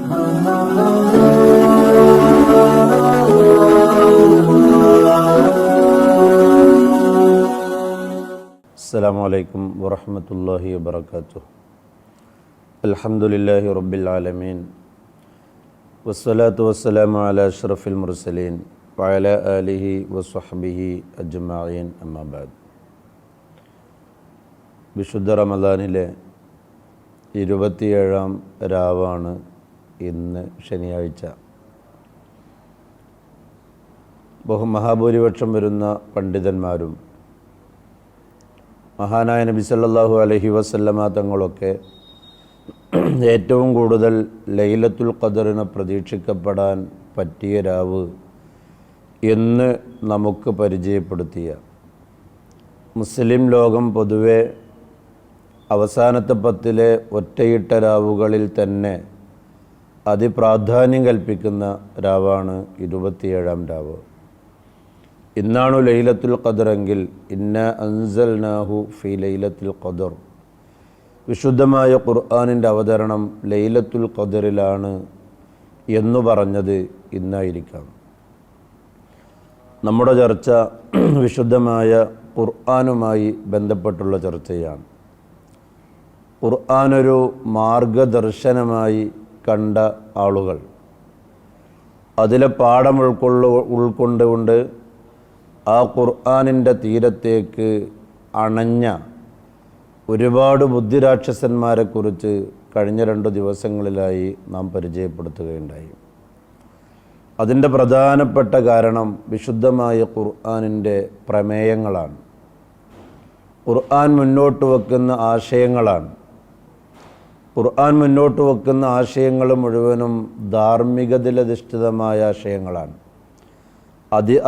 അസ്സലാമു അലൈക്കും വറഹ്മത്തുള്ളാഹി വബറകാതുഹു. അൽഹംദുലില്ലാഹി റബ്ബിൽ ആലമീൻ വസ്സലാത്തു വസ്സലാമു അലാ അഷ്റഫിൽ മുർസലീൻ വഅലാ ആലിഹി വസ്വഹ്ബിഹി അജ്മഈൻ. അമ്മാ ബഅദ്. വിശുദ്ധ റമദാനിലെ 27-ാം രാവാണ് ഇന്ന് ശനിയാഴ്ച. മഹാഭൂരിപക്ഷം വരുന്ന പണ്ഡിതന്മാരും മഹാനായ നബി സല്ലല്ലാഹു അലൈഹി വസല്ലമ തങ്ങളൊക്കെ ഏറ്റവും കൂടുതൽ ലൈലത്തുൽ ഖദറിനെ പ്രതീക്ഷിക്കപ്പെടാൻ പറ്റിയ രാവ് എന്ന് നമുക്ക് പരിചയപ്പെടുത്തിയ, മുസ്ലിം ലോകം പൊതുവെ അവസാനത്തെ 10 ഒറ്റയിട്ട രാവുകളിൽ തന്നെ അതിപ്രാധാന്യം കൽപ്പിക്കുന്ന രാവാണ് 27-ാം രാവ്. ഇന്നാണു ലൈലത്തുൽ ഖദറെങ്കിൽ ഇന്നാ അൻസൽനാഹു ഫി ലൈലത്തുൽ ഖദർ, വിശുദ്ധമായ ഖുർആനിൻ്റെ അവതരണം ലൈലത്തുൽ ഖദറിലാണ് എന്ന് പറഞ്ഞത് ഇന്നായിരിക്കാം. നമ്മുടെ ചർച്ച വിശുദ്ധമായ ഖുർആനുമായി ബന്ധപ്പെട്ടുള്ള ചർച്ചയാണ്. ഖുർആനൊരു മാർഗദർശനമായി കണ്ട ആളുകൾ, അതിലെ പാഠം ഉൾക്കൊണ്ടുകൊണ്ട് ആ ഖുർആനിൻ്റെ തീരത്തേക്ക് അണഞ്ഞ ഒരുപാട് ബുദ്ധിരാക്ഷസന്മാരെക്കുറിച്ച് കഴിഞ്ഞ 2 ദിവസങ്ങളിലായി നാം പരിചയപ്പെടുത്തുകയുണ്ടായി. അതിൻ്റെ പ്രധാനപ്പെട്ട കാരണം വിശുദ്ധമായ ഖുർആനിൻ്റെ പ്രമേയങ്ങളാണ്, ഖുർആൻ മുന്നോട്ട് വെക്കുന്ന ആശയങ്ങളാണ്. ഖുർആൻ മുന്നോട്ട് വെക്കുന്ന ആശയങ്ങൾ മുഴുവനും ധാർമ്മികതയിലധിഷ്ഠിതമായ ആശയങ്ങളാണ്.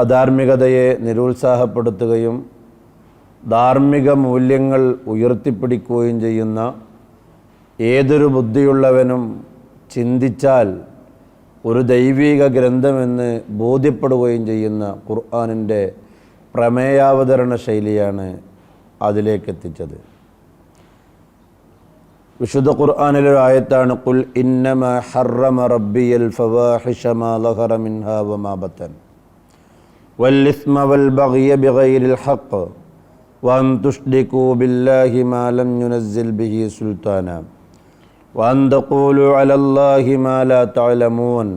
അധാർമികതയെ നിരുത്സാഹപ്പെടുത്തുകയും ധാർമ്മിക മൂല്യങ്ങൾ ഉയർത്തിപ്പിടിക്കുകയും ചെയ്യുന്ന, ഏതൊരു ബുദ്ധിയുള്ളവനും ചിന്തിച്ചാൽ ഒരു ദൈവിക ഗ്രന്ഥമെന്ന് ബോധ്യപ്പെടുകയും ചെയ്യുന്ന ഖുർആനിൻ്റെ പ്രമേയാവതരണ ശൈലിയാണ് അതിലേക്കെത്തിച്ചത്. വിശുദ്ധ ഖുർആനിലെ ആയത്താണ് ഖുൽ ഇന്നമാ ഹറമ റബ്ബിയൽ ഫവാഹിഷ മാ ലഹറ മിൻഹാ വമാ ബത്തൻ വൽ-ഇസ്മ വൽ-ബഗ്യ ബിഗൈരിൽ ഹഖ് വഅൻ തുശ്രികൂ ബില്ലാഹി മാ ലം യുനസ്സിൽ ബിഹി സുൽത്താന വഅൻ തഖൂലു അലല്ലാഹി മാ ലാ തഅലമൂൻ.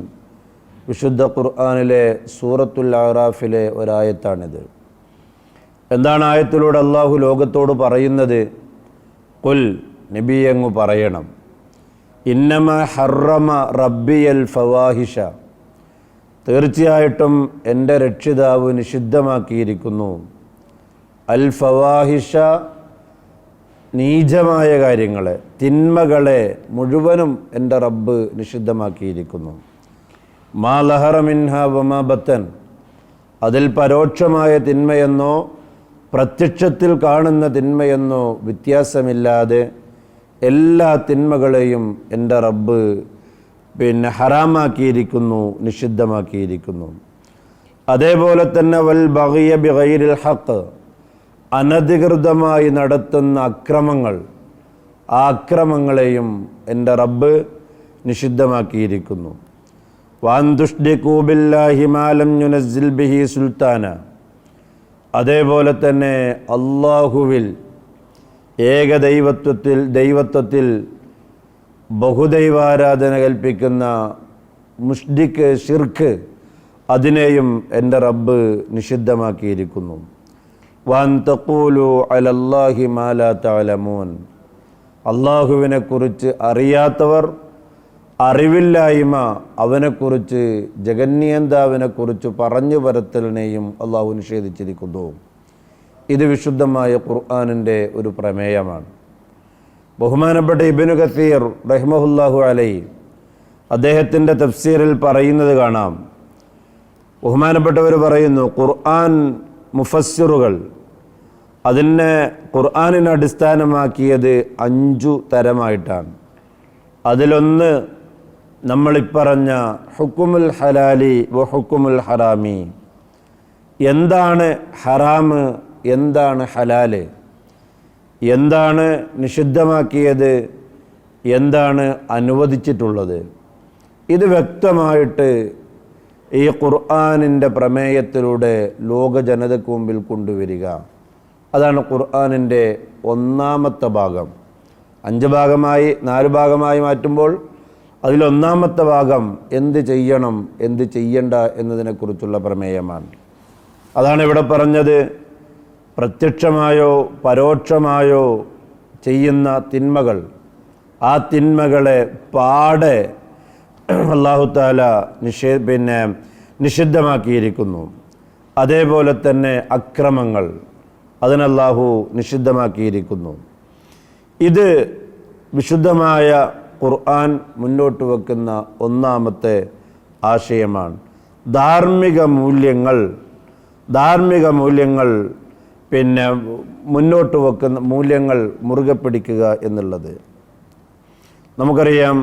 വിശുദ്ധ ഖുർആനിലെ സൂറത്തുൽ അഅറാഫിലെ ഒരായത്താണിത്. എന്താണ് ആയത്തിലൂടെ അള്ളാഹു ലോകത്തോട് പറയുന്നത്? ഖുൽ, നബി അങ്ങ് പറയണം, ഇന്നമാ ഹറമ റബ്ബിയൽ ഫവാഹിഷ, തീർച്ചയായിട്ടും എൻ്റെ രക്ഷിതാവ് നിഷിദ്ധമാക്കിയിരിക്കുന്നു, അൽ ഫവാഹിഷ, നീചമായ കാര്യങ്ങളെ, തിന്മകളെ മുഴുവനും എൻ്റെ റബ്ബ് നിഷിദ്ധമാക്കിയിരിക്കുന്നു. മാ ലഹറ മിൻഹാ വമാ ബത്തൻ, അതിൽ പരോക്ഷമായ തിന്മയെന്നോ പ്രത്യക്ഷത്തിൽ കാണുന്ന തിന്മയെന്നോ വ്യത്യാസമില്ലാതെ എല്ലാ തിന്മകളെയും എൻ്റെ റബ്ബ് ഹറാമാക്കിയിരിക്കുന്നു, നിഷിദ്ധമാക്കിയിരിക്കുന്നു. അതേപോലെ തന്നെ വൽ-ബഗ്യ ബിഗൈരിൽ ഹഖ്, അനധികൃതമായി നടത്തുന്ന അക്രമങ്ങൾ, ആ അക്രമങ്ങളെയും എൻ്റെ റബ്ബ് നിഷിദ്ധമാക്കിയിരിക്കുന്നു. വഅൻ തുശ്രികൂ ബില്ലാഹി മാ ലം യുനസ്സിൽ ബിഹി സുൽത്താന, അതേപോലെ തന്നെ അല്ലാഹുവിൽ, ദൈവത്വത്തിൽ ബഹുദൈവാരാധന കൽപ്പിക്കുന്ന മുശ്രിക്ക്, ശിർക്ക്, അതിനെയും എൻ്റെ റബ്ബ് നിഷിദ്ധമാക്കിയിരിക്കുന്നു. വഅൻ തഖൂലു അലല്ലാഹി മാ ലാ തഅലമൂൻ, അല്ലാഹുവിനെക്കുറിച്ച് അറിയാത്തവർ, അറിവില്ലായ്മ, അവനെക്കുറിച്ച്, ജഗന്യന്താവിനെക്കുറിച്ച് പറഞ്ഞു പരത്തലിനെയും അള്ളാഹു നിഷേധിച്ചിരിക്കുന്നു. ഇത് വിശുദ്ധമായ ഖുർആനിൻ്റെ ഒരു പ്രമേയമാണ്. ബഹുമാനപ്പെട്ട ഇബ്നു കസീർ റഹിമഹുല്ലാഹു അലൈഹി അദ്ദേഹത്തിൻ്റെ തഫ്സീറിൽ പറയുന്നത് കാണാം. ബഹുമാനപ്പെട്ടവർ പറയുന്നു, ഖുർആൻ മുഫസ്സിറുകൾ അതിനെ ഖുർആനിനെ അടിസ്ഥാനമാക്കിയത് 5 തരമായിട്ടാണ്. അതിലൊന്ന് നമ്മളിപ്പറഞ്ഞ ഹുക്കുമുൽ ഹലാലി വ ഹുക്കുമുൽ ഹറാമി, എന്താണ് ഹറാമ്, എന്താണ് ഹലാല്, എന്താണ് നിഷിദ്ധമാക്കിയത്, എന്താണ് അനുവദിച്ചിട്ടുള്ളത്, ഇത് വ്യക്തമായിട്ട് ഈ ഖുർആനിൻ്റെ പ്രമേയത്തിലൂടെ ലോക ജനതയ്ക്ക് മുമ്പിൽ കൊണ്ടുവരിക. അതാണ് ഖുർആനിൻ്റെ ഒന്നാമത്തെ ഭാഗം. 5 ഭാഗമായി 4 ഭാഗമായി മാറ്റുമ്പോൾ അതിലൊന്നാമത്തെ ഭാഗം എന്ത് ചെയ്യണം എന്ത് ചെയ്യണ്ട എന്നതിനെക്കുറിച്ചുള്ള പ്രമേയമാണ്. അതാണ് ഇവിടെ പറഞ്ഞത്. പ്രത്യക്ഷമായോ പരോക്ഷമായോ ചെയ്യുന്ന തിന്മകൾ, ആ തിന്മകളെ പാടെ അല്ലാഹു തആല നിഷിദ്ധമാക്കിയിരിക്കുന്നു. അതേപോലെ തന്നെ അക്രമങ്ങൾ അതിനല്ലാഹു നിഷിദ്ധമാക്കിയിരിക്കുന്നു. ഇത് വിശുദ്ധമായ ഖുർആൻ മുന്നോട്ട് വെക്കുന്ന ഒന്നാമത്തെ ആശയമാണ്. ധാർമ്മിക മൂല്യങ്ങൾ മുന്നോട്ട് വെക്കുന്ന മൂല്യങ്ങൾ മുറുകെ പിടിക്കുക എന്നുള്ളത്. നമുക്കറിയാം,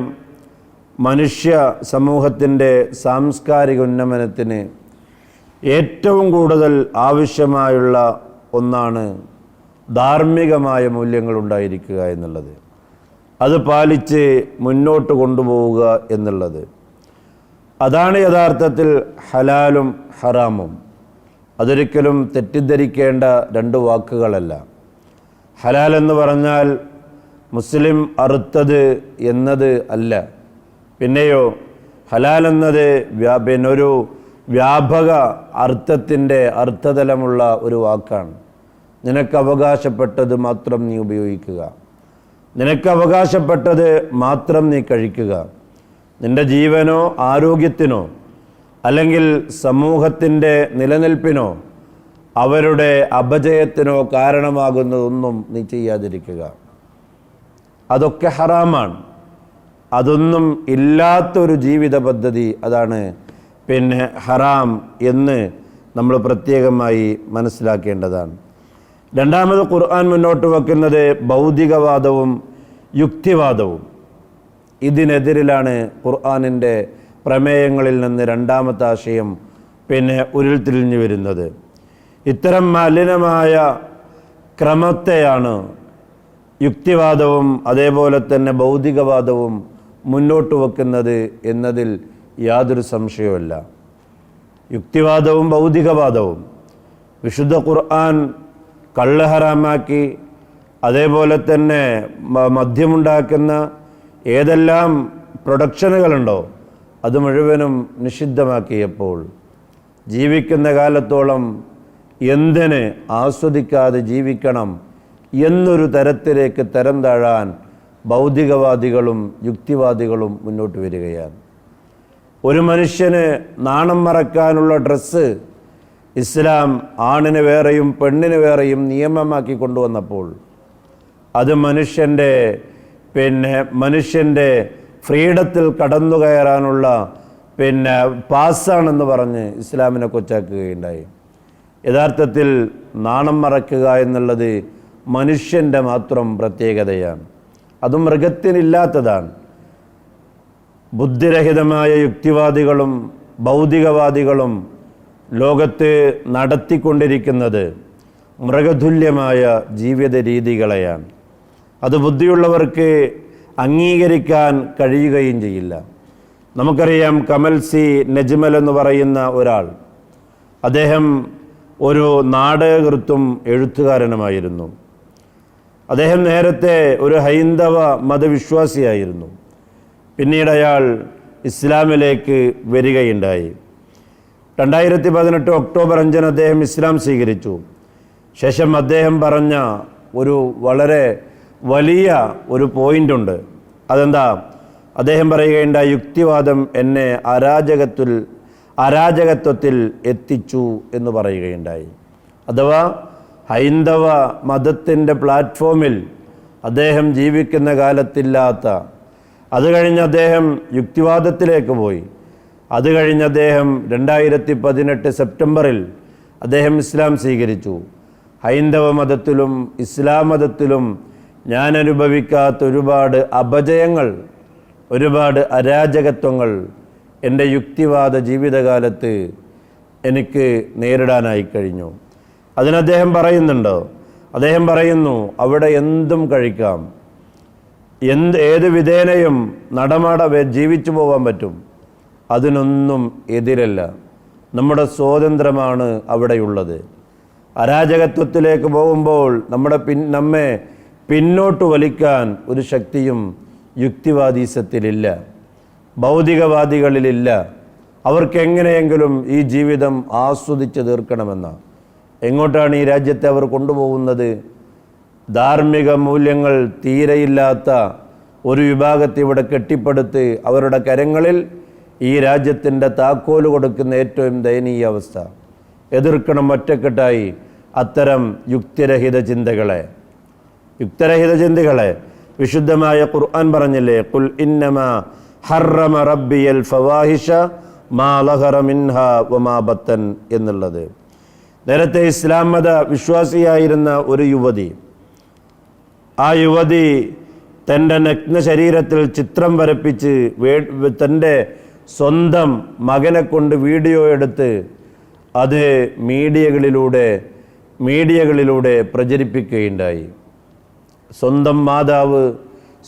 മനുഷ്യ സമൂഹത്തിൻ്റെ സാംസ്കാരിക ഉന്നമനത്തിന് ഏറ്റവും കൂടുതൽ ആവശ്യമായുള്ള ഒന്നാണ് ധാർമ്മികമായ മൂല്യങ്ങൾ ഉണ്ടായിരിക്കുക എന്നുള്ളത്. അത് പാലിച്ച് മുന്നോട്ട് കൊണ്ടുപോവുക എന്നുള്ളത്. അതാണ് യഥാർത്ഥത്തിൽ ഹലാലും ഹറാമും. അതൊരിക്കലും തെറ്റിദ്ധരിക്കേണ്ട 2 വാക്കുകളല്ല. ഹലാൽ എന്ന് പറഞ്ഞാൽ മുസ്ലിം അറുത്തത് എന്നത് അല്ല. പിന്നെയോ ഹലാൽ എന്നത് ഒരു വ്യാപക അർത്ഥത്തിൻ്റെ അർത്ഥതലമുള്ള ഒരു വാക്കാണ്. നിനക്ക് അവകാശപ്പെട്ടത് മാത്രം നീ ഉപയോഗിക്കുക, നിനക്ക് അവകാശപ്പെട്ടത് മാത്രം നീ കഴിക്കുക. നിൻ്റെ ജീവനോ ആരോഗ്യത്തിനോ അല്ലെങ്കിൽ സമൂഹത്തിൻ്റെ നിലനിൽപ്പിനോ അവരുടെ അപജയത്തിനോ കാരണമാകുന്നതൊന്നും നീ ചെയ്യാതിരിക്കുക. അതൊക്കെ ഹറാമാണ്. അതൊന്നും ഇല്ലാത്തൊരു ജീവിത പദ്ധതി, അതാണ് ഹറാം എന്ന് നമ്മൾ പ്രത്യേകമായി മനസ്സിലാക്കേണ്ടതാണ്. രണ്ടാമത് ഖുർആൻ മുന്നോട്ട് വെക്കുന്നത് ഭൗതികവാദവും യുക്തിവാദവും. ഇതിനെതിരിലാണ് ഖുർആനിൻ്റെ പ്രമേയങ്ങളിൽ നിന്ന് രണ്ടാമത്തെ ആശയം ഉരുൾതിരിഞ്ഞു വരുന്നത്. ഇത്തരം മലിനമായ ക്രമത്തെയാണ് യുക്തിവാദവും അതേപോലെ തന്നെ ഭൗതികവാദവും മുന്നോട്ട് വെക്കുന്നത് എന്നതിൽ യാതൊരു സംശയവുമില്ല. യുക്തിവാദവും ഭൗതികവാദവും വിശുദ്ധ ഖുർആൻ കള്ള് ഹറാമാക്കി, അതേപോലെ തന്നെ മദ്യമുണ്ടാക്കുന്ന ഏതെല്ലാം പ്രൊഡക്ഷനുകളുണ്ടോ അത് മുഴുവനും നിഷിദ്ധമാക്കിയപ്പോൾ ജീവിക്കുന്ന കാലത്തോളം എന്തിന് ആസ്വദിക്കാതെ ജീവിക്കണം എന്നൊരു തരത്തിലേക്ക് തരം താഴാൻ ഭൗതികവാദികളും യുക്തിവാദികളും മുന്നോട്ട് വരികയാണ്. ഒരു മനുഷ്യന് നാണം മറക്കാനുള്ള ഡ്രസ്സ് ഇസ്ലാം ആണിന് വേറെയും പെണ്ണിന് വേറെയും നിയമമാക്കി കൊണ്ടുവന്നപ്പോൾ അത് മനുഷ്യൻ്റെ ഫ്രീഡത്തിൽ കടന്നു കയറാനുള്ള പാസ്സാണെന്ന് പറഞ്ഞ് ഇസ്ലാമിനെ കൊച്ചാക്കുകയുണ്ടായി. യഥാർത്ഥത്തിൽ നാണം മറക്കുക എന്നുള്ളത് മനുഷ്യൻ്റെ മാത്രം പ്രത്യേകതയാണ്. അതും മൃഗത്തിനില്ലാത്തതാണ്. ബുദ്ധിരഹിതമായ യുക്തിവാദികളും ഭൗതികവാദികളും ലോകത്ത് നടത്തിക്കൊണ്ടിരിക്കുന്നത് മൃഗതുല്യമായ ജീവിത രീതികളെയാണ്. അത് ബുദ്ധിയുള്ളവർക്ക് അംഗീകരിക്കാൻ കഴിയുകയും ചെയ്യില്ല. നമുക്കറിയാം, കമൽ സി നജ്മൽ എന്ന് പറയുന്ന ഒരാൾ, അദ്ദേഹം ഒരു നാടകകൃത്തും എഴുത്തുകാരനുമായിരുന്നു. അദ്ദേഹം നേരത്തെ ഒരു ഹൈന്ദവ മതവിശ്വാസിയായിരുന്നു. പിന്നീട് അയാൾ ഇസ്ലാമിലേക്ക് വരികയുണ്ടായി. 2018 ഒക്ടോബർ 5 അദ്ദേഹം ഇസ്ലാം സ്വീകരിച്ചു. ശേഷം അദ്ദേഹം പറഞ്ഞ ഒരു വളരെ വലിയ ഒരു പോയിൻ്റുണ്ട്. അതെന്താ? അദ്ദേഹം പറയുകയുണ്ടായി, യുക്തിവാദം എന്നെ അരാജകത്വത്തിൽ എത്തിച്ചു എന്ന് പറയുകയുണ്ടായി. അഥവാ ഹൈന്ദവ മതത്തിൻ്റെ പ്ലാറ്റ്ഫോമിൽ അദ്ദേഹം ജീവിക്കുന്ന കാലത്തില്ലാത്ത, അത് കഴിഞ്ഞ് അദ്ദേഹം യുക്തിവാദത്തിലേക്ക് പോയി. അത് കഴിഞ്ഞ് അദ്ദേഹം 2018 സെപ്റ്റംബറിൽ അദ്ദേഹം ഇസ്ലാം സ്വീകരിച്ചു. ഹൈന്ദവ മതത്തിലും ഇസ്ലാം മതത്തിലും ഞാൻ അനുഭവിക്കാത്ത ഒരുപാട് അപജയങ്ങൾ, ഒരുപാട് അരാജകത്വങ്ങൾ എൻ്റെ യുക്തിവാദ ജീവിതകാലത്ത് എനിക്ക് നേരിടാനായി കഴിഞ്ഞു. അതിനദ്ദേഹം പറയുന്നുണ്ടോ? അദ്ദേഹം പറയുന്നു, അവിടെ എന്തും കഴിക്കാം, ഏത് വിധേനയും ജീവിച്ചു പോകാൻ പറ്റും. അതിനൊന്നും എതിരല്ല. നമ്മുടെ സ്വാതന്ത്ര്യമാണ് അവിടെയുള്ളത്. അരാജകത്വത്തിലേക്ക് പോകുമ്പോൾ നമ്മെ പിന്നോട്ട് വലിക്കാൻ ഒരു ശക്തിയും യുക്തിവാദീസത്തിലില്ല, ഭൗതികവാദികളിലില്ല. അവർക്ക് എങ്ങനെയെങ്കിലും ഈ ജീവിതം ആസ്വദിച്ച് തീർക്കണമെന്ന എങ്ങോട്ടാണ് ഈ രാജ്യത്തെ അവർ കൊണ്ടുപോകുന്നത്? ധാർമ്മിക മൂല്യങ്ങൾ തീരെയില്ലാത്ത ഒരു വിഭാഗത്തെ ഇവിടെ കെട്ടിപ്പടുത്ത് അവരുടെ കരങ്ങളിൽ ഈ രാജ്യത്തിൻ്റെ താക്കോല് കൊടുക്കുന്ന ഏറ്റവും ദയനീയ അവസ്ഥ. എതിർക്കണം ഒറ്റക്കെട്ടായി അത്തരം യുക്തിരഹിത ചിന്തകളെ. വിശുദ്ധമായ ഖുർആൻ പറഞ്ഞില്ലേ, ഖുൽ ഇന്നമാ ഹറമ റബ്ബിയൽ ഫവാഹിഷ മാ ലഹറ മിൻഹാ വമാ ബത്തൻ എന്നുള്ളത്. നേരത്തെ ഇസ്ലാം മത വിശ്വാസിയായിരുന്ന ഒരു യുവതി, ആ യുവതി തൻ്റെ നഗ്ന ശരീരത്തിൽ ചിത്രം വരപ്പിച്ച് തൻ്റെ സ്വന്തം മകനെ കൊണ്ട് വീഡിയോ എടുത്ത് അത് മീഡിയകളിലൂടെ പ്രചരിപ്പിക്കുകയുണ്ടായി. സ്വന്തം മാതാവ്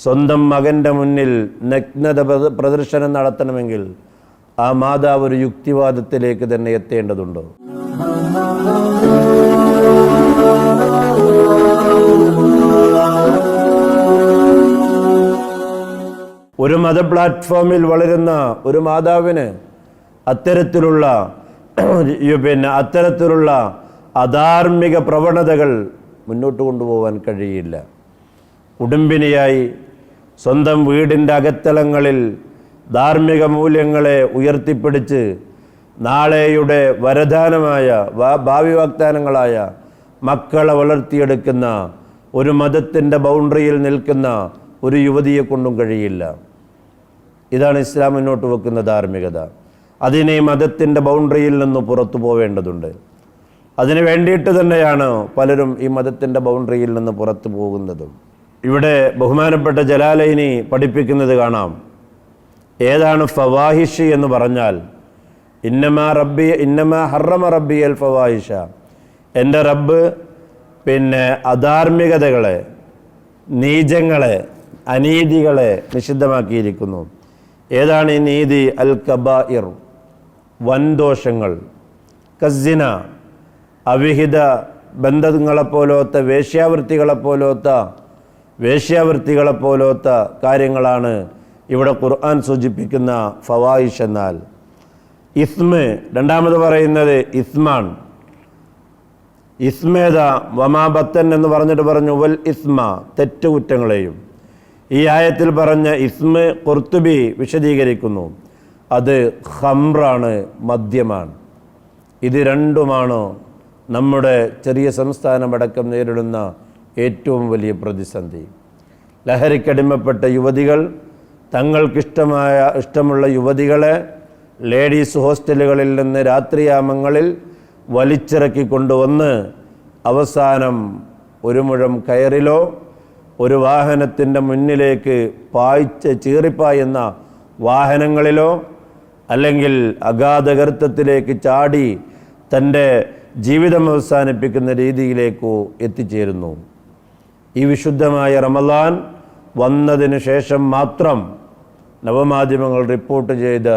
സ്വന്തം മകൻ്റെ മുന്നിൽ നഗ്നത പ്രദർശനം നടത്തണമെങ്കിൽ ആ മാതാവ് ഒരു യുക്തിവാദത്തിലേക്ക് തന്നെ എത്തേണ്ടതുണ്ടോ? ഒരു മത പ്ലാറ്റ്ഫോമിൽ വളരുന്ന ഒരു മാതാവിന് അത്തരത്തിലുള്ള അധാർമിക പ്രവണതകൾ മുന്നോട്ട് കൊണ്ടുപോകാൻ കഴിയില്ല. കുടുംബിനിയായി സ്വന്തം വീടിൻ്റെ അകത്തളങ്ങളിൽ ധാർമ്മിക മൂല്യങ്ങളെ ഉയർത്തിപ്പിടിച്ച് നാളെയുടെ വരദാനമായ ഭാവി വാഗ്ദാനങ്ങളായ മക്കളെ വളർത്തിയെടുക്കുന്ന ഒരു മതത്തിൻ്റെ ബൗണ്ടറിയിൽ നിൽക്കുന്ന ഒരു യുവതിയെ കൊണ്ടും കഴിയില്ല. ഇതാണ് ഇസ്ലാം മുന്നോട്ട് വെക്കുന്ന ധാർമ്മികത. അതിനെ മതത്തിൻ്റെ ബൗണ്ടറിയിൽ നിന്ന് പുറത്തു പോവേണ്ടതുണ്ട്. അതിനു വേണ്ടിയിട്ട് തന്നെയാണ് പലരും ഈ മതത്തിൻ്റെ ബൗണ്ടറിയിൽ നിന്ന് പുറത്തു പോകുന്നതും. ഇവിടെ ബഹുമാനപ്പെട്ട ജലാലൈനി പഠിപ്പിക്കുന്നത് കാണാം. ഏതാണ് ഫവാഹിഷ് എന്ന് പറഞ്ഞാൽ, ഇന്നമാ ഹറമ റബ്ബിയൽ ഫവാഹിഷ, എൻ്റെ റബ്ബ് അധാർമികതകളെ, നീചങ്ങളെ, അനീതികളെ നിഷിദ്ധമാക്കിയിരിക്കുന്നു. ഏതാണ് ഈ നീതി? അൽ കബായിർ, വൻദോഷങ്ങൾ, കസിന, അവിഹിത ബന്ധങ്ങളെപ്പോലത്തെ വേശ്യാവൃത്തികളെപ്പോലത്തെ കാര്യങ്ങളാണ് ഇവിടെ ഖുർആൻ സൂചിപ്പിക്കുന്ന ഫവാഹിഷ് എന്നാൽ. ഇസ്മ് രണ്ടാമത് പറയുന്നത് ഇസ്മാൻ. ഇസ്മേത വമാ ബത്തൻ എന്ന് പറഞ്ഞു വൽ ഇസ്മ, തെറ്റുകുറ്റങ്ങളെയും. ഈ ആയത്തിൽ പറഞ്ഞ ഇസ്മ ഖുർത്തുബി വിശദീകരിക്കുന്നു, അത് ഖംറാണ്, മദ്യമാണ്. ഇത് രണ്ടുമാണ് നമ്മുടെ ചെറിയ സംസ്ഥാനമടക്കം നേരിടുന്ന ഏറ്റവും വലിയ പ്രതിസന്ധി. ലഹരിക്കടിമപ്പെട്ട യുവതികൾ ഇഷ്ടമുള്ള യുവതികളെ ലേഡീസ് ഹോസ്റ്റലുകളിൽ നിന്ന് രാത്രിയാമങ്ങളിൽ വലിച്ചിറക്കി കൊണ്ടുവന്ന് അവസാനം ഒരു മുഴം കയറിലോ ഒരു വാഹനത്തിൻ്റെ മുന്നിലേക്ക് ചീറിപ്പായുന്ന വാഹനങ്ങളിലോ അല്ലെങ്കിൽ അഗാധഗർത്തത്തിലേക്ക് ചാടി തൻ്റെ ജീവിതം അവസാനിപ്പിക്കുന്ന രീതിയിലേക്കോ എത്തിച്ചേരുന്നു. ഈ വിശുദ്ധമായ റമളാൻ വന്നതിന് ശേഷം മാത്രം നവമാധ്യമങ്ങൾ റിപ്പോർട്ട് ചെയ്ത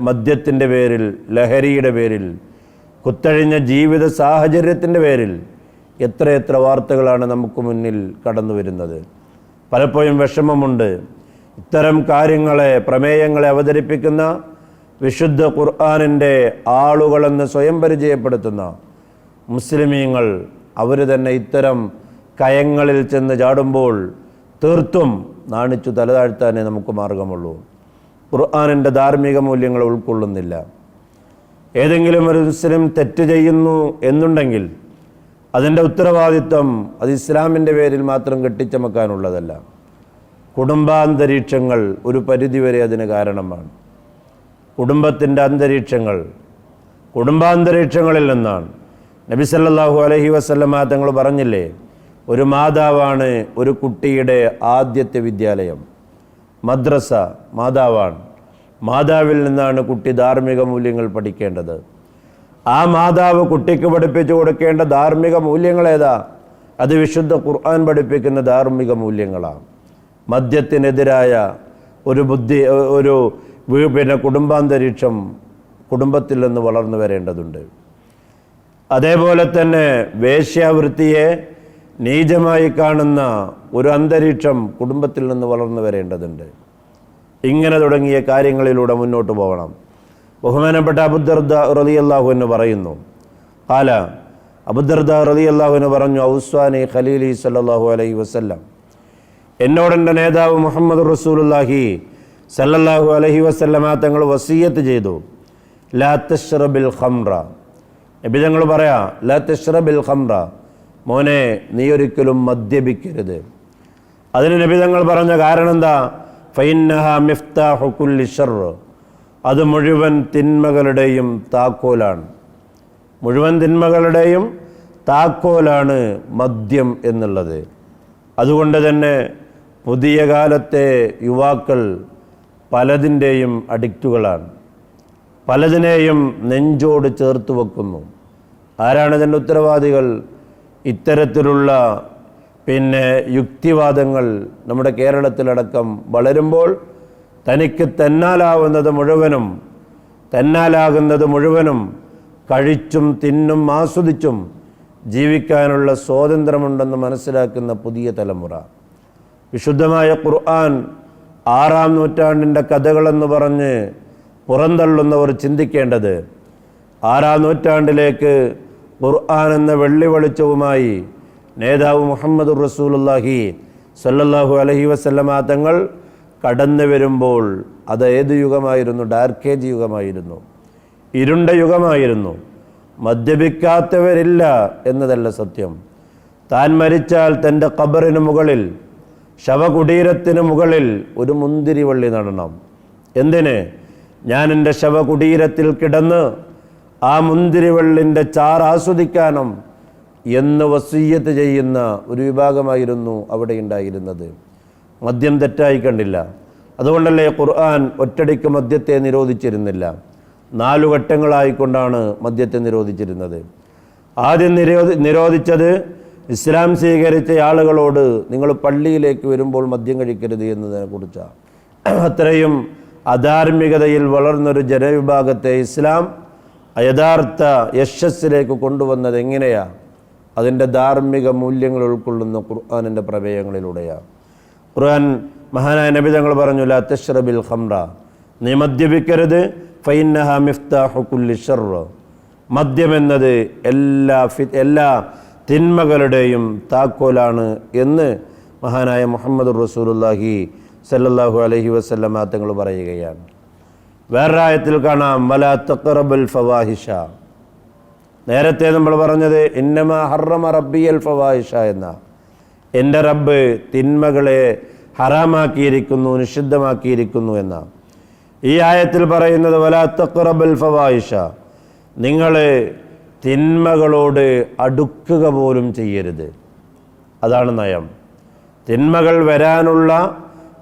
മദ്യത്തിൻ്റെ പേരിൽ, ലഹരിയുടെ പേരിൽ, കുത്തഴിഞ്ഞ ജീവിത സാഹചര്യത്തിൻ്റെ പേരിൽ എത്രയെത്ര വാർത്തകളാണ് നമുക്ക് മുന്നിൽ കടന്നു വരുന്നത്. പലപ്പോഴും വിഷമമുണ്ട്. ഇത്തരം പ്രമേയങ്ങളെ അവതരിപ്പിക്കുന്ന വിശുദ്ധ ഖുർആനിൻ്റെ ആളുകളെന്ന് സ്വയം പരിചയപ്പെടുത്തുന്ന മുസ്ലിമീങ്ങൾ അവർ തന്നെ ഇത്തരം കയങ്ങളിൽ ചെന്ന് ചാടുമ്പോൾ തീർത്തും നാണിച്ചു തലതാഴ്ത്താനേ നമുക്ക് മാർഗമുള്ളൂ. ഖുർആനിൻ്റെ ധാർമ്മിക മൂല്യങ്ങൾ ഉൾക്കൊള്ളുന്നില്ല. ഏതെങ്കിലും ഒരു മുസ്ലിം തെറ്റ് ചെയ്യുന്നു എന്നുണ്ടെങ്കിൽ അതിൻ്റെ ഉത്തരവാദിത്വം അത് ഇസ്ലാമിൻ്റെ പേരിൽ മാത്രം കെട്ടിച്ചമക്കാനുള്ളതല്ല. കുടുംബാന്തരീക്ഷങ്ങൾ ഒരു പരിധിവരെ അതിന് കാരണമാണ്. കുടുംബത്തിൻ്റെ കുടുംബാന്തരീക്ഷങ്ങളിൽ നിന്നാണ്. നബി സല്ലല്ലാഹു അലൈഹി വസല്ലമ തങ്ങൾ പറഞ്ഞില്ലേ, ഒരു മാതാവാണ് ഒരു കുട്ടിയുടെ ആദ്യത്തെ വിദ്യാലയം. മദ്രസ മാതാവാണ്. മാതാവിൽ നിന്നാണ് കുട്ടി ധാർമ്മിക മൂല്യങ്ങൾ പഠിക്കേണ്ടത്. ആ മാതാവ് കുട്ടിക്ക് പഠിപ്പിച്ചു കൊടുക്കേണ്ട ധാർമ്മിക മൂല്യങ്ങൾ ഏതാ? അത് വിശുദ്ധ ഖുർആൻ പഠിപ്പിക്കുന്ന ധാർമ്മിക മൂല്യങ്ങളാണ്. മദ്യത്തിനെതിരായ ഒരു കുടുംബാന്തരീക്ഷം കുടുംബത്തിൽ നിന്ന് വളർന്നു വരേണ്ടതുണ്ട്. അതേപോലെ തന്നെ വേശ്യാവൃത്തിയെ നീചമായി കാണുന്ന ഒരു അന്തരീക്ഷം കുടുംബത്തിൽ നിന്ന് വളർന്നു വരേണ്ടതുണ്ട്. ഇങ്ങനെ തുടങ്ങിയ കാര്യങ്ങളിലൂടെ മുന്നോട്ട് പോകണം. ബഹുമാനപ്പെട്ട അബൂദർദാ റളിയല്ലാഹു അൻഹു പറയുന്നു, ഖാല അബൂദർദാ റളിയല്ലാഹു അൻഹു പറഞ്ഞു, ഔസ്വാനി ഖലീലി സല്ലല്ലാഹു അലൈഹി വസല്ലം, എന്നോടെൻ്റെ നേതാവ് മുഹമ്മദ് റസൂലുള്ളാഹി സല്ലല്ലാഹു അലൈഹി വസല്ലമ തങ്ങൾ വസിയ്യത്ത് ചെയ്തു, ലാ തശ്റബിൽ ഖംറ. നബി തങ്ങൾ പറയാ, ലാ തശ്റബിൽ ഖംറ, മോനെ നീ ഒരിക്കലും മദ്യപിക്കരുത്. അതിന് നബി തങ്ങൾ പറഞ്ഞ കാരണം എന്താ? ഫഇന്നഹാ മിഫ്താഹു കുല്ലി ശർർ, അത് മുഴുവൻ തിന്മകളുടെയും താക്കോലാണ്. മുഴുവൻ തിന്മകളുടെയും താക്കോലാണ് മദ്യം എന്നുള്ളത്. അതുകൊണ്ട് തന്നെ പുതിയ കാലത്തെ യുവാക്കൾ പലതിൻ്റെയും അഡിക്റ്റുകളാണ്. പലതിനെയും നെഞ്ചോട് ചേർത്ത് വെക്കുന്നു. ആരാണ് ഇതിൻ്റെ ഉത്തരവാദികൾ? ഇത്തരത്തിലുള്ള യുക്തിവാദങ്ങൾ നമ്മുടെ കേരളത്തിലടക്കം വളരുമ്പോൾ തനിക്ക് തന്നാലാകുന്നത് മുഴുവനും കഴിച്ചും തിന്നും ആസ്വദിച്ചും ജീവിക്കാനുള്ള സ്വാതന്ത്ര്യമുണ്ടെന്ന് മനസ്സിലാക്കുന്ന പുതിയ തലമുറ. വിശുദ്ധമായ ഖുർആൻ 6-ാം നൂറ്റാണ്ടിൻ്റെ കഥകളെന്ന് പറഞ്ഞ് പുറന്തള്ളുന്നവർ ചിന്തിക്കേണ്ടത്, 6-ാം നൂറ്റാണ്ടിലേക്ക് ഖുർആൻ എന്ന വെള്ളി വെളിച്ചവുമായി നേതാവ് മുഹമ്മദ് റസൂലുള്ളാഹി സല്ലല്ലാഹു അലൈഹി വസല്ലമ തങ്ങൾ കടന്നു വരുമ്പോൾ അത് ഏത് യുഗമായിരുന്നു? ഡാർക്ക് ഏജ് യുഗമായിരുന്നു, ഇരുണ്ട യുഗമായിരുന്നു. മദ്യപിക്കാത്തവരില്ല എന്നതല്ല സത്യം. താൻ മരിച്ചാൽ തൻ്റെ ഖബറിന് മുകളിൽ, ശവകുടീരത്തിന് മുകളിൽ ഒരു മുന്തിരിവള്ളി നടണം. എന്തിന്? ഞാൻ എൻ്റെ ശവകുടീരത്തിൽ കിടന്ന് ആ മുന്തിരിവള്ളിൻ്റെ ചാറ് ആസ്വദിക്കാനും എന്ന് വസിയ്യത്ത് ചെയ്യുന്ന ഒരു വിഭാഗമായിരുന്നു അവിടെ ഉണ്ടായിരുന്നത്. മദ്യം തെറ്റായി കണ്ടില്ല. അതുകൊണ്ടല്ലേ ഖുർആൻ ഒറ്റടിക്ക് മദ്യത്തെ നിരോധിച്ചിരുന്നില്ല. 4 ഘട്ടങ്ങളായിക്കൊണ്ടാണ് മദ്യത്തെ നിരോധിച്ചിരുന്നത്. ആദ്യം നിരോധിച്ചത് ഇസ്ലാം സ്വീകരിച്ച ആളുകളോട് നിങ്ങൾ പള്ളിയിലേക്ക് വരുമ്പോൾ മദ്യം കഴിക്കരുത് എന്നതിനെ കുറിച്ചാണ്. അത്രയും അധാർമികതയിൽ വളർന്നൊരു ജനവിഭാഗത്തെ ഇസ്ലാം യഥാർത്ഥ യശസ്സിലേക്ക് കൊണ്ടുവന്നത് എങ്ങനെയാണ്? അതിൻ്റെ ധാർമ്മിക മൂല്യങ്ങൾ ഉൾക്കൊള്ളുന്ന ഖുർആനിൻ്റെ പ്രമേയങ്ങളിലൂടെയാണ്. ഖുർആൻ മഹാനായ നബി തങ്ങൾ പറഞ്ഞു, ലാ തശ്റബിൽ ഖംറ, നീ മദ്യപിക്കരുത്, ഫഇന്നഹാ മിഫ്താഹു കുല്ലി ശർർ, മദ്യമെന്നത് എല്ലാ തിന്മകളുടെയും താക്കോലാണ് എന്ന് മഹാനായ മുഹമ്മദ് റസൂലുള്ളാഹി സല്ലല്ലാഹു അലൈഹി വസല്ലമ തങ്ങൾ പറയുകയാണ്. വേറൊരായത്തിൽ കാണാം, വലാ തഖറബുൽ ഫവാഹിഷ. നേരത്തെ നമ്മൾ പറഞ്ഞത് ഇന്നമാ ഹറമ റബ്ബിയൽ ഫവാഹിഷ എന്ന, എൻ്റെ റബ്ബ് തിന്മകളെ ഹറാമാക്കിയിരിക്കുന്നു, നിഷിദ്ധമാക്കിയിരിക്കുന്നു എന്ന. ഈ ആയത്തിൽ പറയുന്നത് വലാ തഖറബുൽ ഫവാഹിഷ, നിങ്ങൾ തിന്മകളോട് അടുക്കുക പോലും ചെയ്യരുത്. അതാണ് നയം. തിന്മകൾ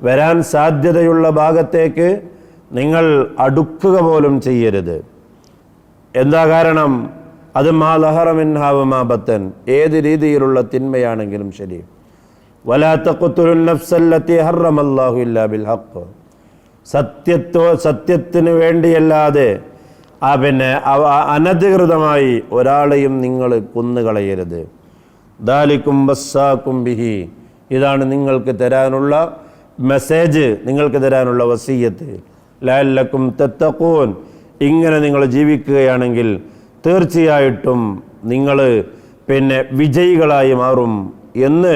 വരാൻ സാധ്യതയുള്ള ഭാഗത്തേക്ക് നിങ്ങൾ അടുക്കുക പോലും ചെയ്യരുത്. എന്താ കാരണം? അത് മാ ലഹറ മിൻഹാ വമാ ബത്തൻ, ഏത് രീതിയിലുള്ള തിന്മയാണെങ്കിലും ശരി. വലാ തഖ്തുലുൻ നഫ്സല്ലതി ഹറമല്ലാഹു ഇല്ലാ ബിൽ ഹഖ്, സത്യത്തിന് വേണ്ടിയല്ലാതെ അനധികൃതമായി ഒരാളെയും നിങ്ങൾ കൊന്നുകളയരുത്. ദാലികും വസ്സാകും ബിഹി, ഇതാണ് നിങ്ങൾക്ക് തരാനുള്ള മെസ്സേജ്, നിങ്ങൾക്ക് തരാനുള്ള വസിയ്യത്ത്. ലഅല്ലക്കും തത്തഖൂൻ, ഇങ്ങനെ നിങ്ങൾ ജീവിക്കുകയാണെങ്കിൽ തീർച്ചയായിട്ടും നിങ്ങൾ വിജയികളായി മാറും എന്ന്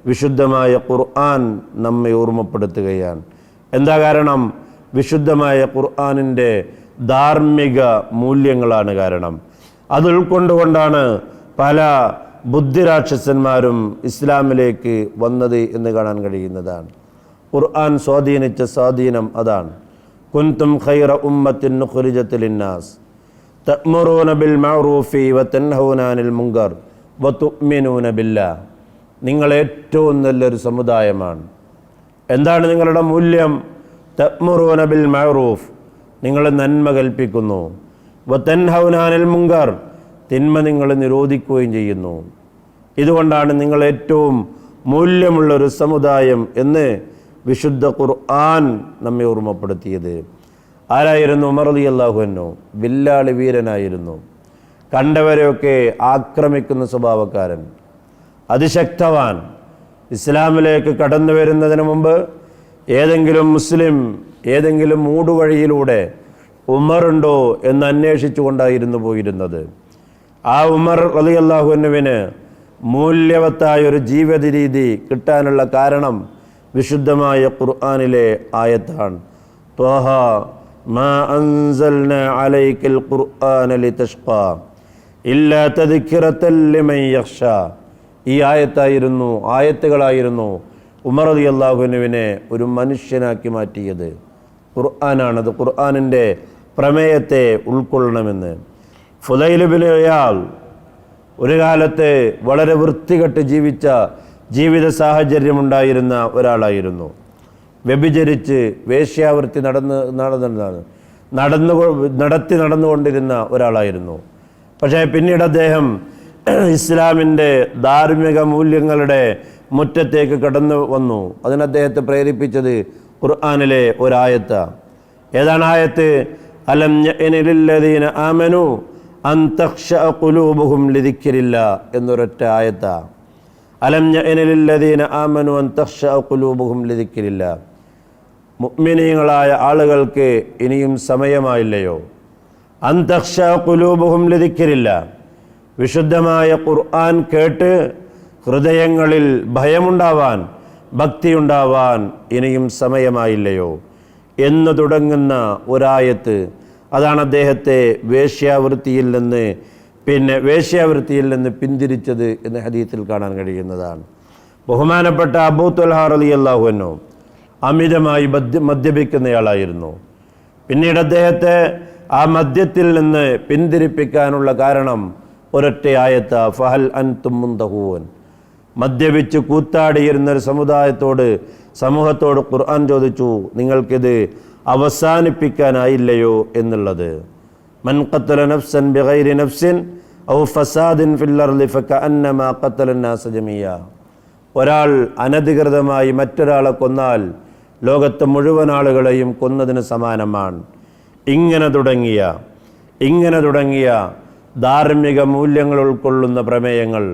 വിശുദ്ധമായ ഖുർആൻ നമ്മെ ഓർമ്മപ്പെടുത്തുകയാണ്. എന്താ കാരണം? വിശുദ്ധമായ ഖുർആനിൻ്റെ ധാർമ്മിക മൂല്യങ്ങളാണ് കാരണം. അത് ഉൾക്കൊണ്ടുകൊണ്ടാണ് പല ബുദ്ധിരാക്ഷസന്മാരും ഇസ്ലാമിലേക്ക് വന്നത് എന്ന് കാണാൻ കഴിയുന്നതാണ്. ഖുർആൻ സ്വാധീനിച്ച സ്വാധീനം അതാണ്. കുൻതും ഖൈറ ഉമ്മത്തിൻ ഉഖ്രിജത് ലിന്നാസ് തഅ്മുറൂന ബിൽ മഅറൂഫി വതൻഹൗന അനിൽ മുൻകർ വതുഅ്മിനൂന ബില്ലാഹ്, നിങ്ങൾ ഏറ്റവും നല്ലൊരു സമുദായമാണ്. എന്താണ് നിങ്ങളുടെ മൂല്യം? തഅ്മുറൂന ബിൽ മഅറൂഫ്, നിങ്ങൾ നന്മ കൽപ്പിക്കുന്നു. വതൻഹൗന അനിൽ മുൻകർ, തിന്മ നിങ്ങൾ നിരോധിക്കുകയും ചെയ്യുന്നു. ഇതുകൊണ്ടാണ് നിങ്ങൾ ഏറ്റവും മൂല്യമുള്ളൊരു സമുദായം എന്ന് വിശുദ്ധ ഖുർആൻ നമ്മെ ഓർമ്മപ്പെടുത്തിയത്. ആരായിരുന്നു? ഉമർ റളിയല്ലാഹു അൻഹു. വില്ലാളി വീരനായിരുന്നു, കണ്ടവരെയൊക്കെ ആക്രമിക്കുന്ന സ്വഭാവക്കാരൻ, അതിശക്തവാൻ. ഇസ്ലാമിലേക്ക് കടന്നു വരുന്നതിന് മുമ്പ് ഏതെങ്കിലും മുസ്ലിം ഏതെങ്കിലും മൂടുവഴിയിലൂടെ ഉമറുണ്ടോ എന്ന് അന്വേഷിച്ചു കൊണ്ടായിരുന്നു പോയിരുന്നത്. ആ ഉമർ റളിയല്ലാഹു അൻഹുവിന് മൂല്യവത്തായ ഒരു ജീവിത രീതി കിട്ടാനുള്ള കാരണം വിശുദ്ധമായ ഖുർആനിലെ ആയത്താണ്. ത്വാഹ മാ അൻസൽനാ അലൈക്കൽ ഖുർആന ലിതഷ്ഖാ ഇല്ലാ തദ്കിറതൻ ലിമൻ യഖ്ഷാ. ഈ ആയത്തുകളായിരുന്നു ഉമർ റളിയല്ലാഹു അൻഹുവിനെ ഒരു മനുഷ്യനാക്കി മാറ്റിയത്. ഖുർആനാണത്. ഖുർആനിൻ്റെ പ്രമേയത്തെ ഉൾക്കൊള്ളണമെന്ന്. ഫുദൈൽ ഇബ്നു ഇയാൽ ഒരു കാലത്ത് വളരെ വൃത്തികെട്ട് ജീവിച്ച ജീവിത സാഹചര്യമുണ്ടായിരുന്ന ഒരാളായിരുന്നു. വ്യഭിചരിച്ച് വേശ്യാവൃത്തി നടന്നുകൊണ്ടിരുന്ന ഒരാളായിരുന്നു. പക്ഷേ പിന്നീട് അദ്ദേഹം ഇസ്ലാമിൻ്റെ ധാർമ്മിക മൂല്യങ്ങളുടെ മുറ്റത്തേക്ക് കടന്നു വന്നു. അതിന് അദ്ദേഹത്തെ പ്രേരിപ്പിച്ചത് ഖുർആനിലെ ഒരായത്ത്. ഏതാണ് ആയത്ത്? അലം യഅനിലില്ലദീന ആമനു അൻ തഖ്ശഅ ഖുലൂബുഹും ലിദിക്രില്ലാ എന്നൊരൊറ്റ ആയത്താ. അലം യഅനിലില്ലദീന ആമനു അൻ തഖ്ശഅ ഖുലൂബുഹും ലിദിക്രില്ലാ. മുഅ്മിനീങ്ങളായ ആളുകൾക്ക് ഇനിയും സമയമായില്ലയോ? അൻ തഖ്ശഅ ഖുലൂബുഹും ലിദിക്രില്ലാ. വിശുദ്ധമായ ഖുർആൻ കേട്ട് ഹൃദയങ്ങളിൽ ഭയമുണ്ടാവാൻ, ഭക്തിയുണ്ടാവാൻ ഇനിയും സമയമായില്ലയോ എന്ന് തുടങ്ങുന്ന ഒരായത്ത്. അതാണ് അദ്ദേഹത്തെ വേശ്യാവൃത്തിയിൽ നിന്ന് പിന്തിരിച്ചത് എന്ന് ഹദീസിൽ കാണാൻ കഴിയുന്നതാണ്. ബഹുമാനപ്പെട്ട അബൂ ത്വൽഹ റളിയല്ലാഹു അൻഹു അമിതമായി മദ്യപിക്കുന്നയാളായിരുന്നു. പിന്നീട് അദ്ദേഹത്തെ ആ മദ്യത്തിൽ നിന്ന് പിന്തിരിപ്പിക്കാനുള്ള കാരണം ഒരൊറ്റ ആയത്ത്, ഫഹൽ അൻതും മുന്തഹൂൻ. മദ്യപിച്ച് കൂത്താടിയിരുന്നൊരു സമൂഹത്തോട് ഖുർആൻ ചോദിച്ചു, നിങ്ങൾക്കിത് അവസാനിപ്പിക്കാനായില്ലയോ എന്നുള്ളത്. മൻ ഖത്തല നഫ്സൻ ബിഗൈരി നഫ്സിൻ ഔ ഫസാദിൻ ഫിൽ അർളി ഫകഅന്നമാ ഖത്തല അന്നാസ ജമീഅ. ഒരാൾ അനധികൃതമായി മറ്റൊരാളെ കൊന്നാൽ ലോകത്തെ മുഴുവൻ ആളുകളെയും കൊന്നതിന് സമാനമാണ്. ഇങ്ങനെ തുടങ്ങിയ ധാർമ്മിക മൂല്യങ്ങൾ ഉൾക്കൊള്ളുന്ന പ്രമേയങ്ങൾ,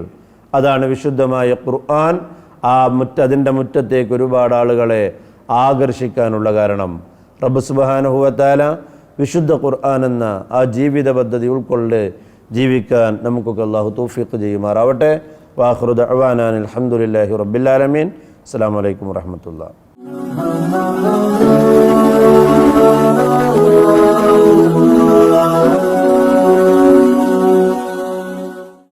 അതാണ് വിശുദ്ധമായ ഖുർആൻ അതിൻ്റെ മുറ്റത്തേക്ക് ഒരുപാട് ആളുകളെ ആകർഷിക്കാനുള്ള കാരണം. റബ്ബ് സുബ്ഹാനഹു വ തആല വിശുദ്ധ ഖുർആൻ എന്ന ആ ജീവിത പദ്ധതി ഉൾക്കൊണ്ട് ജീവിക്കാൻ നമുക്കൊക്കെ അല്ലാഹു തൗഫീഖ് ചെയ്യുമാറാവട്ടെ. വാഖിറു ദഅ്വാനാ അൽഹംദുലില്ലാഹി റബ്ബിൽ ആലമീൻ. അസ്സലാമു അലൈക്കും വറഹ്മത്തുള്ളാഹി.